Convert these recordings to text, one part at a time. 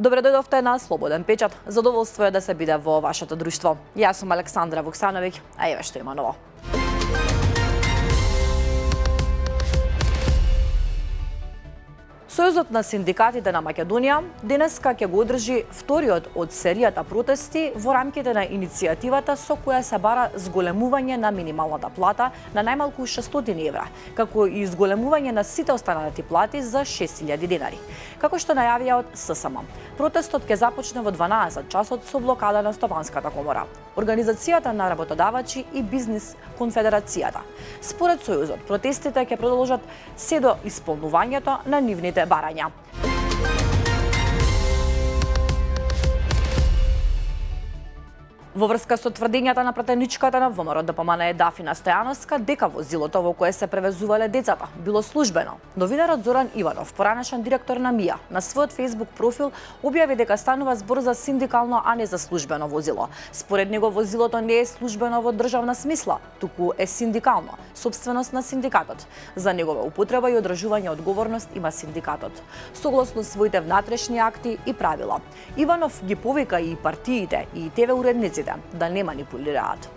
Добре дојдовте на Слободен печат. Задоволство е да се биде во вашето друштво. Јас сум Александра Вуксановиќ, а еве што има ново. Сојузот на синдикатите на Македонија денеска ќе го одржи вториот од серијата протести во рамките на иницијативата со која се бара зголемување на минималната плата на најмалку 600 евра, како и зголемување на сите останати плати за 6000 денари. Како што најавија од ССМ, протестот ќе започне во 12 часот со блокада на Стопанската комора, Организацијата на работодавачи и Бизнис конфедерацијата. Според Сојузот, протестите ќе продолжат се до исполнувањето на нивните барања. Во врска со тврдењата на пратеничката на ВМРО ДПМНЕ Дафина Стојановска дека возилото во кое се превезувале децата било службено, новинарот Зоран Иванов, поранешен директор на МИА, на својот Facebook профил објави дека станува збор за синдикално, а не за службено возило. Според него возилото не е службено во државна смисла, туку е синдикално, собственост на синдикатот. За негова употреба и одржување одговорност има синдикатот, согласно своите внатрешни акти и правила. Иванов ги повика и партиите и ТВ уредници да не манипулираат.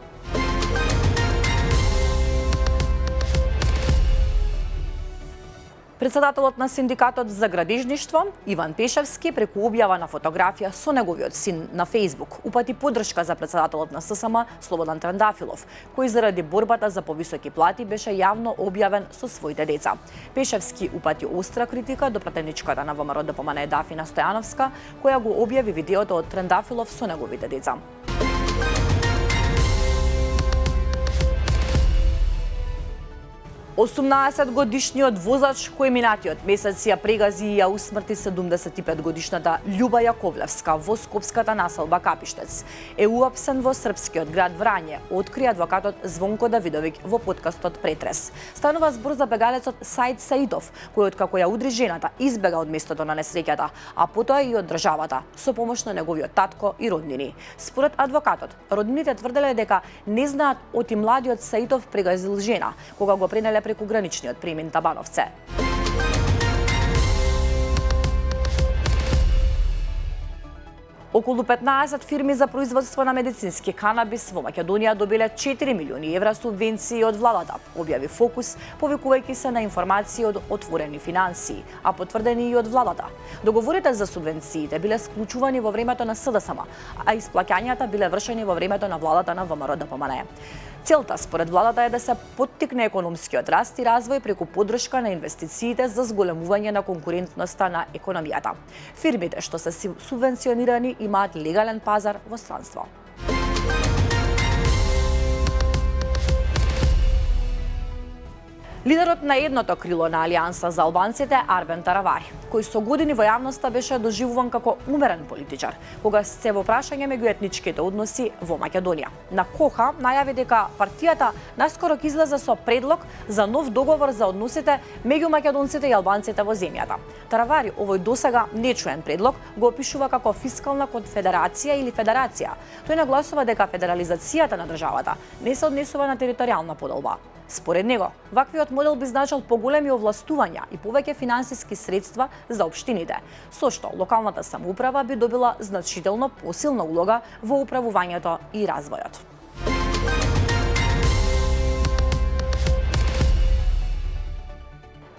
Председателот на синдикатот за градежништво Иван Пешевски преку објава на фотографија со неговиот син на Facebook упати поддршка за председателот на ССМ Слободан Трендафилов, кој заради борбата за повисоки плати беше јавно објавен со своите деца. Пешевски упати остра критика до пратеничката на ВМРО ДПМНЕ Дафина Стојановска, која го објави видеото од Трендафилов со неговите деца. 18-годишниот возач кој минатиот месец ја прегази и ја усмрти 75-годишната Љуба Јаковлевска во скопската населба Капиштец е уапсен во српскиот град Врање, откри адвокатот Звонко Давидовиќ во подкастот Претрес. Станува збор за бегалецот Саид Саидов, кој откако ја удри жената избега од местото на несреќата, а потоа и од државата со помош на неговиот татко и роднини. Според адвокатот, роднините тврделе дека не знаат оти младиот Саидов прегазил жена кога го пренеле преку граничниот премин Табановце. Околу 15 фирми за производство на медицински канабис во Македонија добиле 4 милиони евра субвенции од владата, објави Фокус, повикувајќи се на информации од отворени финансии, а потврдени и од владата. Договорите за субвенциите биле склучувани во времето на СДСМ, а исплаќањата биле вршени во времето на владата на ВМРО ДПМНЕ. Целта според владата е да се поттикне економскиот раст и развој преку поддршка на инвестициите за зголемување на конкурентноста на економијата. Фирмите што се субвенционирани имаат легален пазар во странство. Лидерот на едното крило на Алијанса за албанците Арбен Таравари, кој со години во јавноста беше доживуван како умерен политичар, кога се во прашање меѓуетничките односи во Македонија. На Коха најави дека партијата наскоро ќе излезе со предлог за нов договор за односите меѓу македонците и албанците во земјата. Таравари овој досега нечуен предлог го опишува како фискална конфедерација или федерација. Тој нагласува дека федерализацијата на државата не се однесува на територијална поделба. Според него, ваквиот модел би значил поголеми овластувања и повеќе финансиски средства за општините, со што локалната самоуправа би добила значително посилна улога во управувањето и развојот.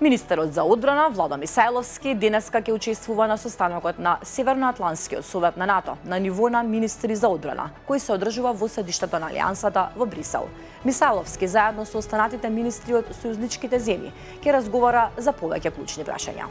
Министерот за одбрана Владо Мисајловски денеска ќе учествува на состанокот на Северноатлантскиот совет на НАТО на ниво на министри за одбрана, кој се одржува во седиштето на Алијансата во Брисел. Мисајловски заедно со останатите министри од сојузничките земји ќе разговара за повеќе клучни прашања.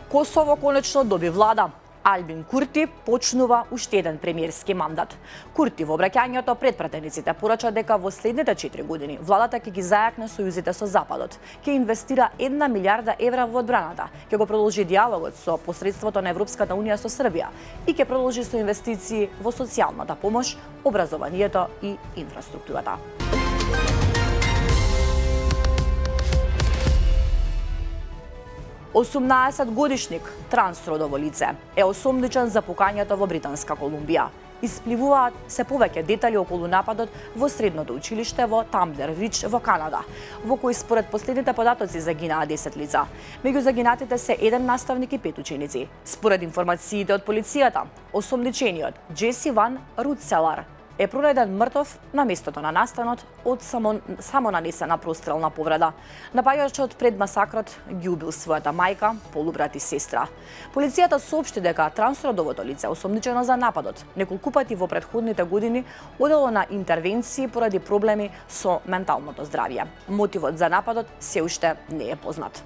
Косово конечно доби влада. Албин Курти почнува уште еден премиерски мандат. Курти во обраќањето пред пратениците порача дека во следните 4 години владата ќе ги зајакне сојузите со Западот, ќе инвестира 1 милиарда евра во одбраната, ќе го продолжи диалогот со посредството на Европската унија со Србија и ќе продолжи со инвестиции во социјалната помош, образованието и инфраструктурата. Осумнаесет годишник трансродово лице е осомничен за пукањето во Британска Колумбија. испливуваат се повеќе детали околу нападот во средното училиште во Тамблер Рич во Канада, во кој според последните податоци загинаа 10 лица. Меѓу загинатите се 1 наставник и 5 ученици. Според информациите од полицијата, осомничениот Джеси Ван Рутселар е пронајден мртов на местото на настанот од само нанесена прострелна повреда. Напаѓачот пред масакрот ги убил својата мајка, полубрат и сестра. Полицијата соопшти дека трансродовото лице осомничено за нападот неколку пати во претходните години одело на интервенции поради проблеми со менталното здравје. Мотивот за нападот се уште не е познат.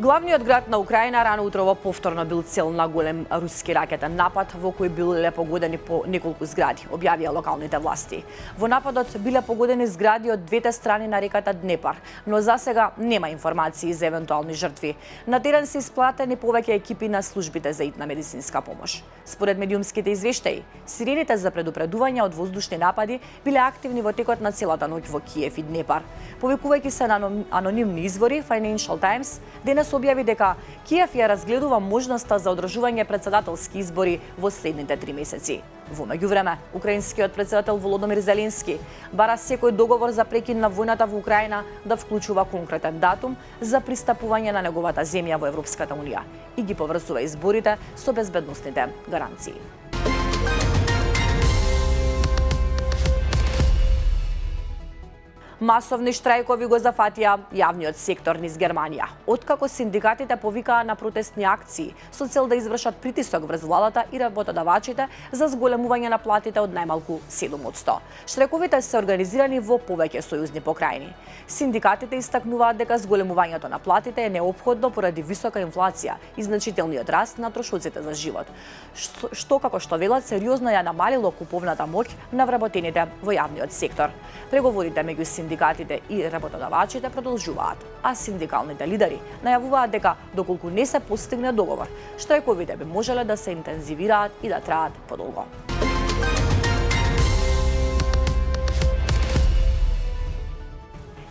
Главниот град на Украина рано утрово повторно бил цел на голем руски ракетен напад во кој биле погодени по неколку згради, објавија локалните власти. Во нападот биле погодени згради од двете страни на реката Днепар, но засега нема информации за евентуални жртви. На терен се исплатени повеќе екипи на службите за итна медицинска помош. Според медиумските извештаи, сирените за предупредување од воздушни напади биле активни во текот на целата ноќ во Киев и Днепар. Повикувајќи се на анонимни извори, Financial Times денес објави дека Киев ја разгледува можноста за одржување претседателски избори во следните 3 месеци. Во меѓувреме, украинскиот претседател Володомир Зеленски бара секој договор за прекин на војната во Украина да вклучува конкретен датум за пристапување на неговата земја во Европската унија и ги поврзува изборите со безбедносните гаранции. Масовни штрајкови го зафатија јавниот сектор низ Германија, откако синдикатите повикаа на протестни акции со цел да извршат притисок врз владата и работодавачите за зголемување на платите од најмалку 7%. Штрајковите се организирани во повеќе сојузни покрајни. Синдикатите истакнуваат дека зголемувањето на платите е неопходно поради висока инфлација и значителниот раст на трошоците за живот, што како што велат сериозно ја намалило куповната моќ на вработените во јавниот сектор. Преговорите меѓу синдикатите и работодавачите продолжуваат, а синдикалните лидери најавуваат дека доколку не се постигне договор, штрајковите би можеле да се интензивираат и да траат подолго.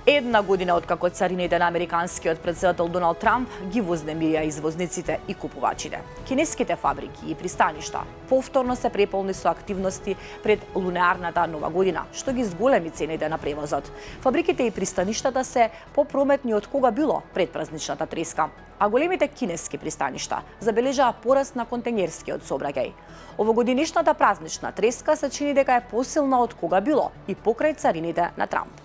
Една година откако царините на американскиот претседател Доналд Трамп ги вознемирија извозниците и купувачите. Кинеските фабрики и пристаништа повторно се преполни со активности пред лунеарната нова година, што ги зголеми цените на превозот. Фабриките и пристаништата се попрометни од кога било пред празничната треска, а големите кинески пристаништа забележаа пораст на контењерскиот сообраќај. Овогодинишната празнична треска се чини дека е посилна од кога било и покрај царините на Трамп.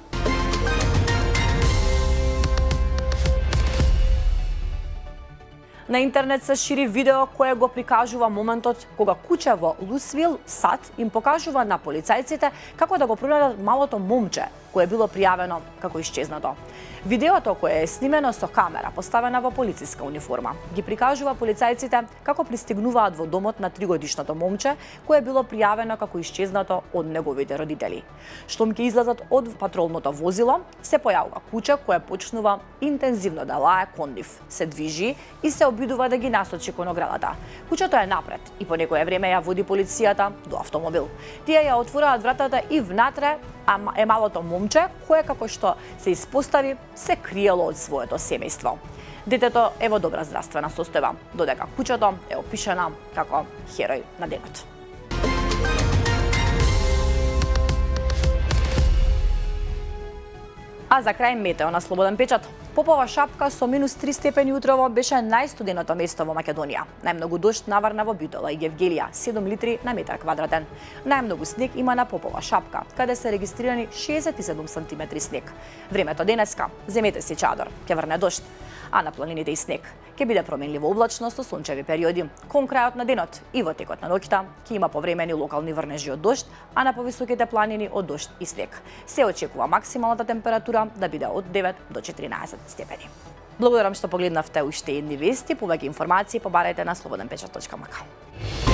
На интернет се шири видео кое го прикажува моментот кога куќе во Лусвил, САД, им покажува на полицајците како да го пронајдат малото момче кое било пријавено како исчезнато. Видеото кое е снимено со камера поставена во полициска униформа ги прикажува полицајците како пристигнуваат во домот на 3-годишното момче кое било пријавено како исчезнато од неговите родители. Штом ќе излезат од патролното возило, се појавува куќе кое почнува интензивно да лае кон нив, се движи и се обидува да ги насочи кон оградата. Куќето е напред и по некое време ја води полицијата до автомобил. Тие ја отвораат вратата и внатре е малото момче кое, како што се испостави, се криело од своето семејство. Детето е во добра здравствена состојба, додека куќето е опишана како херој на денот. А за крај метео на Слободен печат. Попова Шапка со -3 степени утрово беше најстуденото место во Македонија. Најмногу дожд наврна во Битола и Гевгелија, 7 литри на метар квадратен. Најмногу снег има на Попова Шапка, каде се регистрирани 67 см снег. Времето денеска, земете си чадор, ќе врне дожд, а на планините и снег. Ќе биде променливо облачно со сончеви периоди. Кон крајот на денот и во текот на ноќта ќе има повремени локални врнежи од дожд, а на повисоките планини од дожд и снег. Се очекува максималната температура да биде од 9 до 14 степени. Благодарам што погледнавте уште едни вести. Повеќе информации побарајте на slobodnpečat.mk.